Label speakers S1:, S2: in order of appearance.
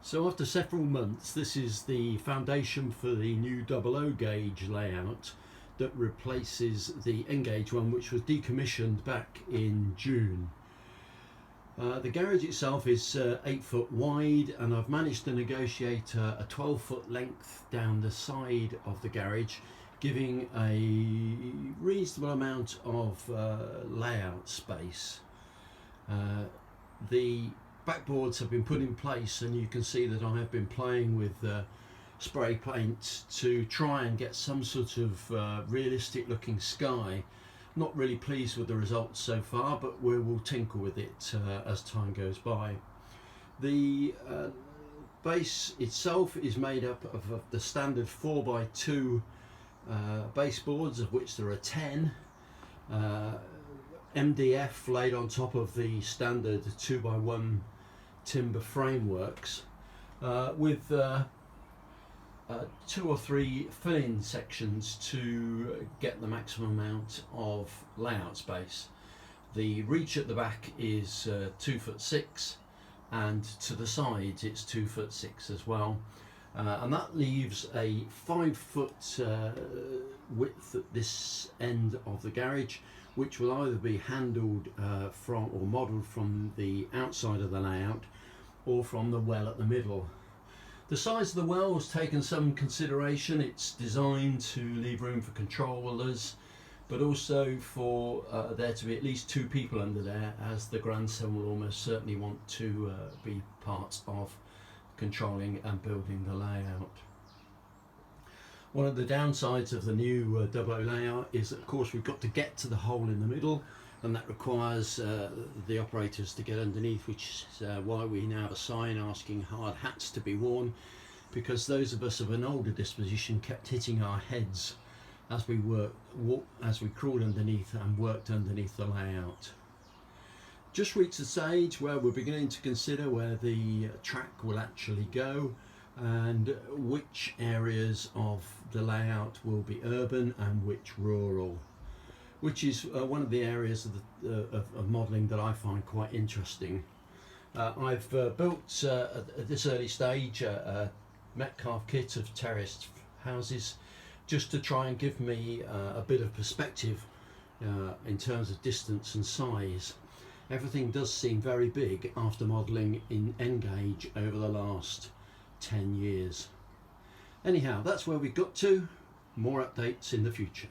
S1: So after several months, this is the foundation for the new 00 gauge layout that replaces the N gauge one, which was decommissioned back in June. The garage itself is 8 foot wide, and I've managed to negotiate a 12-foot length down the side of the garage, giving a reasonable amount of layout space. The backboards have been put in place, and you can see that I have been playing with spray paint to try and get some sort of realistic looking sky. Not really pleased with the results so far, but we will tinker with it as time goes by. The base itself is made up of the standard 4x2 baseboards, of which there are 10. MDF laid on top of the standard 2x1 timber frameworks, with 2 or 3 fill-in sections to get the maximum amount of layout space. The reach at the back is 2'6", and to the sides it's 2'6" as well, and that leaves a 5-foot width at this end of the garage, which will either be handled from or modelled from the outside of the layout or from the well at the middle. The size of the well has taken some consideration. It's designed to leave room for controllers, but also for there to be at least 2 people under there, as the grandson will almost certainly want to be part of controlling and building the layout. One of the downsides of the new 00 layout is that, of course, we've got to get to the hole in the middle, and that requires the operators to get underneath, which is why we now have a sign asking hard hats to be worn, because those of us of an older disposition kept hitting our heads as we crawled underneath and worked underneath the layout. Just reached the stage where we're beginning to consider where the track will actually go, and which areas of the layout will be urban and which rural, which is one of the areas of modelling that I find quite interesting. I've built at this early stage a Metcalf kit of terraced houses, just to try and give me a bit of perspective in terms of distance and size. Everything does seem very big after modelling in N gauge over the last 10 years. Anyhow, that's where we got to. More updates in the future.